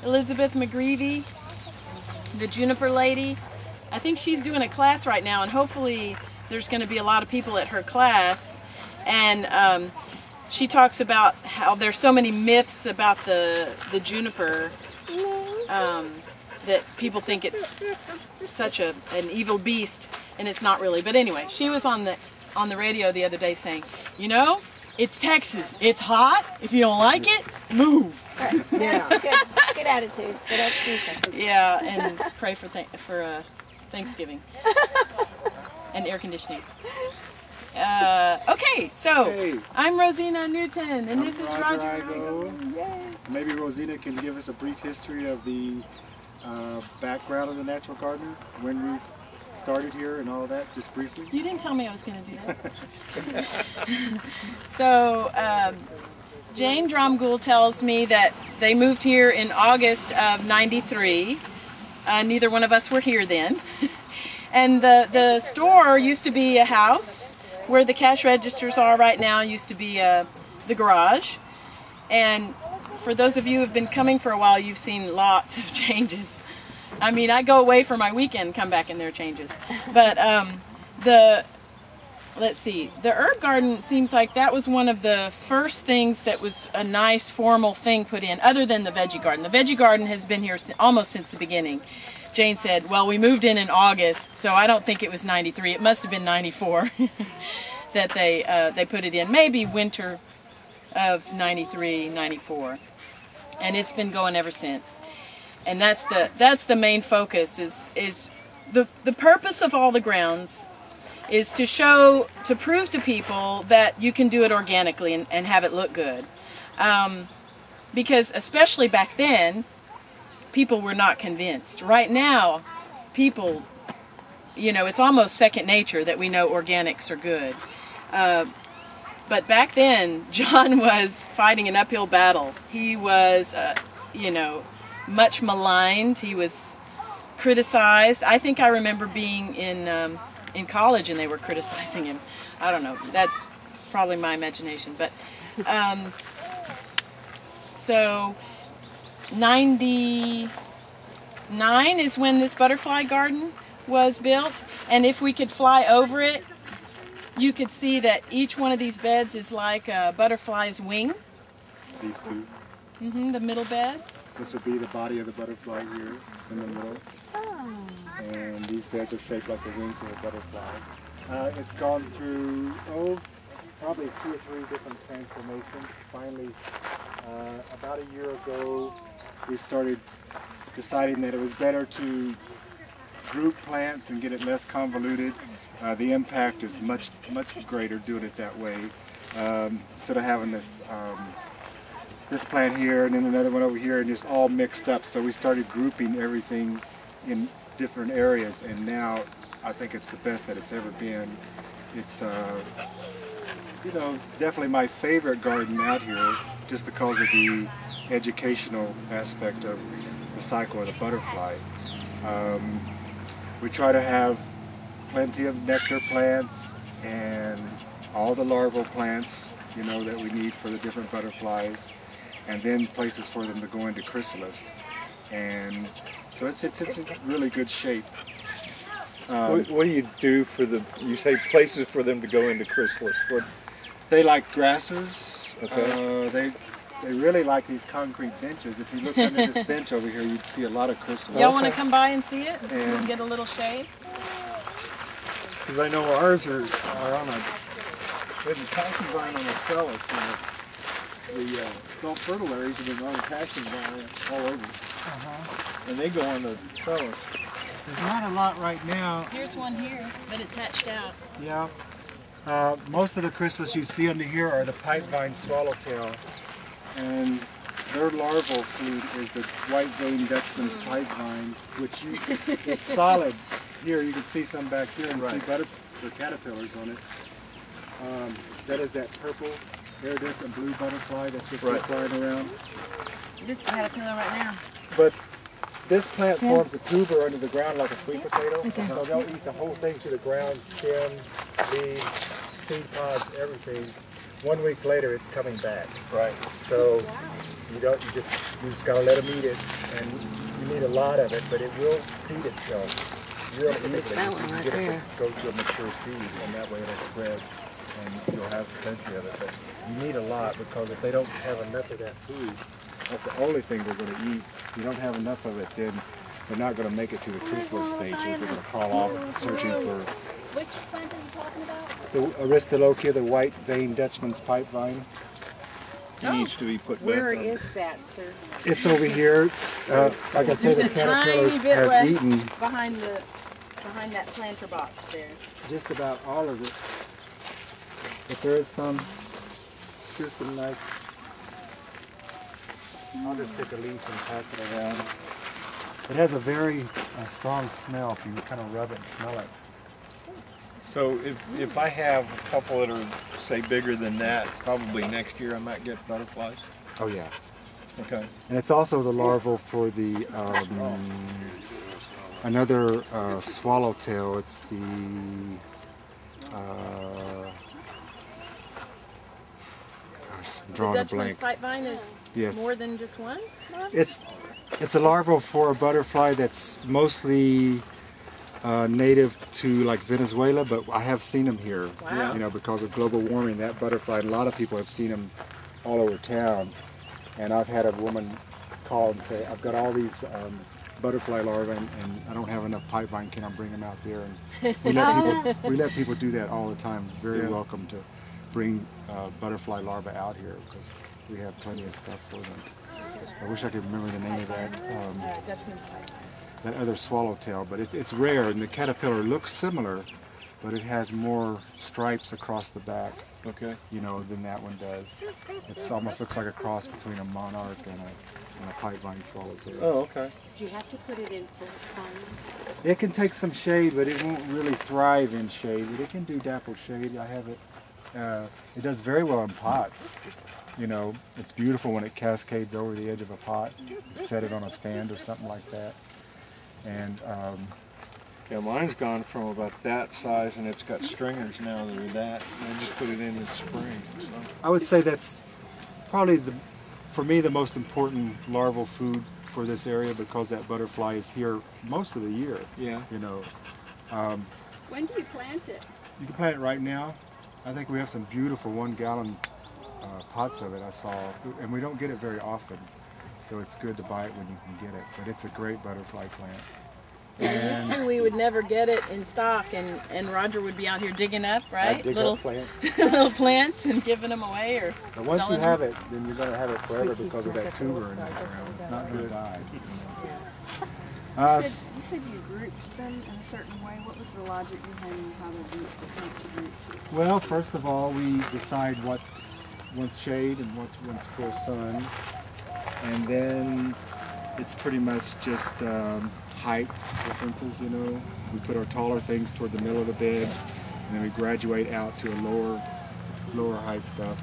Elizabeth McGreevy, the juniper lady. I think she's doing a class right now, and hopefully there's going to be a lot of people at her class. And she talks about how there's so many myths about the juniper that people think it's such an evil beast, and it's not really. But anyway, she was on the radio the other day saying, you know, it's Texas. It's hot. If you don't like it, move. Yeah. Good attitude. Good attitude. Yeah, and pray for Thanksgiving and air conditioning. Okay, so hey, I'm Rosina Newton, and this is Roger Igo. Yay. Maybe Rosina can give us a brief history of the background of the Natural Gardener, when we started here and all of that, just briefly. You didn't tell me I was going to do that. Just kidding. So, Jane Dromgoole tells me that they moved here in August of '93. Neither one of us were here then. And the store used to be a house where the cash registers are right now. Used to be the garage. And for those of you who have been coming for a while, you've seen lots of changes. I mean, I go away for my weekend, come back, and there are changes. But let's see, the herb garden seems like that was one of the first things that was a nice formal thing put in, other than the veggie garden. The veggie garden has been here almost since the beginning. Jane said, well, we moved in August, so I don't think it was '93. It must have been '94 that they put it in. Maybe winter of '93, '94. And it's been going ever since. And that's the main focus, is the purpose of all the grounds is to prove to people that you can do it organically and have it look good. Because especially back then, people were not convinced. Right now, people, you know, it's almost second nature that we know organics are good. But back then, John was fighting an uphill battle. He was, you know, much maligned. He was criticized. I think I remember being in college and they were criticizing him. I don't know. That's probably my imagination. But so '99 is when this butterfly garden was built, and if we could fly over it, you could see that each one of these beds is like a butterfly's wing. These two. The middle beds. This would be the body of the butterfly here in the middle. Oh. And these beds are shaped like the wings of a butterfly. It's gone through, probably 2 or 3 different transformations. Finally, about a year ago, we started deciding that it was better to group plants and get it less convoluted. The impact is much greater doing it that way. Instead of having this plant here and then another one over here and just all mixed up, so we started grouping everything in different areas, and now I think it's the best that it's ever been. It's you know, definitely my favorite garden out here, just because of the educational aspect of the cycle of the butterfly. We try to have plenty of nectar plants and all the larval plants, you know, that we need for the different butterflies, and then places for them to go into chrysalis. And so it's in really good shape. What do you do for the, you say places for them to go into chrysalis? What? They like grasses. Okay. They really like these concrete benches. If you look under this bench over here, you'd see a lot of chrysalis. Y'all want to come by and see it? And get a little shade? Because I know ours are on a, there's a passion vine on a trellis, and the adult fertilaries have been on a passion vine all over. And they go on the trellis. There's not a lot right now. Here's one here, but it's hatched out. Yeah. Most of the chrysalis you see under here are the pipevine swallowtail, and their larval food is the white-veined Dutchman's pipevine, which is solid. Here you can see some back here and see the caterpillars on it. That is that purple iridescent blue butterfly that's just flying around. There's a caterpillar right now. But this plant forms a tuber under the ground like a sweet potato. So they'll eat the whole thing to the ground, stem, leaves, seed pods, everything. 1 week later, it's coming back. Right. So You just gotta let them eat it, and you need a lot of it, but it will seed itself real easily. that one You right get it there. to go to a mature seed, and that way it'll spread, and you'll have plenty of it. But you need a lot, because if they don't have enough of that food, that's the only thing they're going to eat. If you don't have enough of it, then they're not going to make it to the chrysalis stage. They're going to crawl off searching for Which plant are you talking about? the Aristolochia, the white vein Dutchman's pipe vine. It needs to be put Where back. is that, sir? It's over here. Like I said, There's the a tiny caterpillars bit have left eaten behind that planter box there. just about all of it. But there is some, here's some nice, I'll just pick a leaf and pass it around. It has a very strong smell if you kind of rub it and smell it. So if I have a couple that are, say, bigger than that, probably next year I might get butterflies. Oh yeah. Okay. And it's also the larval for the another swallowtail. It's the I'm drawing a Dutchman's blank. pipe vine is Yes. more than just one? It's a larval for a butterfly that's mostly native to like Venezuela, but I have seen them here. Wow. You know, because of global warming, that butterfly, a lot of people have seen them all over town. And I've had a woman call and say, I've got all these butterfly larvae and I don't have enough pipe vine, can I bring them out there? And we let people do that all the time. Very welcome to bring butterfly larvae out here, because we have plenty of stuff for them. I wish I could remember the name of that. Dutchman's pipe vine. That other swallowtail, but it's rare, and the caterpillar looks similar, but it has more stripes across the back, Okay. you know, than that one does. It almost looks like a cross between a monarch and a pipe vine swallowtail. Oh, okay. Do you have to put it in full sun? It can take some shade, but it won't really thrive in shade. But it can do dappled shade. I have it. It does very well in pots. You know, it's beautiful when it cascades over the edge of a pot. You set it on a stand or something like that. And Yeah, mine's gone from about that size, and it's got stringers now that are that. And I just put it in the spring. So. I would say that's probably for me the most important larval food for this area, because that butterfly is here most of the year. Yeah. You know, When do you plant it? you can plant it right now. I think we have some beautiful 1 gallon pots of it I saw, and we don't get it very often, so it's good to buy it when you can get it. But it's a great butterfly plant. Used to, we would never get it in stock, and Roger would be out here digging up, right? I dig little up plants. little plants and giving them away, or But once you selling have them. it, then you're going to have it forever because of that tuber in the ground. It's not going to die. You said you grouped them in a certain way. What was the logic behind how to group the plants you grouped? Well, first of all, we decide what wants shade and what's full sun, and then it's pretty much just height differences. You know, we put our taller things toward the middle of the beds, and then we graduate out to a lower height stuff,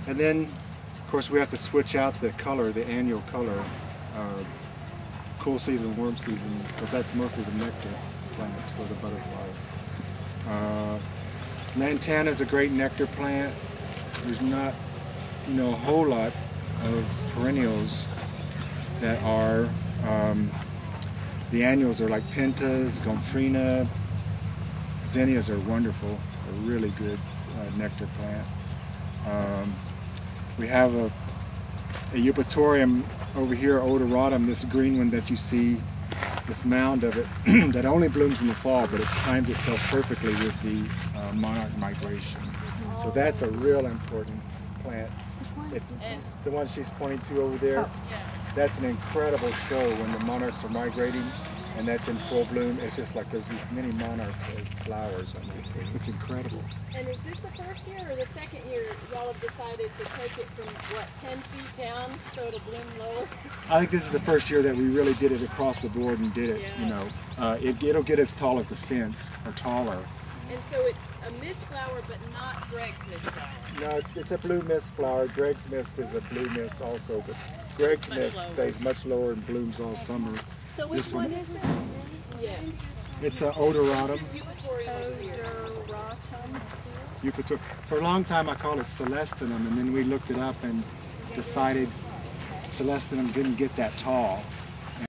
and then of course we have to switch out the color, the annual color. Cool season, warm season, because that's mostly the nectar plants for the butterflies. Lantana is a great nectar plant. There's not, you know, a whole lot of perennials that are, the annuals are like pentas, gomphrena, zinnias are wonderful. They're really good nectar plant. We have a eupatorium over here, odoratum, this green one that you see, this mound of it, that only blooms in the fall, but it's timed itself perfectly with the monarch migration. So that's a real important plant. It's the one she's pointing to over there. That's an incredible show when the monarchs are migrating, and that's in full bloom. It's just like there's these many monarchs as flowers. I mean, it's incredible. And is this the first year or the second year y'all have decided to take it from, what, 10 feet down so it'll bloom lower? I think this is the first year that we really did it across the board and did it, you know. It'll get as tall as the fence, or taller. And so it's a mist flower, but not Greg's mist flower. No, it's a blue mist flower. Greg's mist is a blue mist also, but Greg's mist stays much lower and blooms all summer. So which one is it? Yes. It's an odoratum. This is eupatorium over here. For a long time I called it celestinum, and then we looked it up and decided Celestinum didn't get that tall.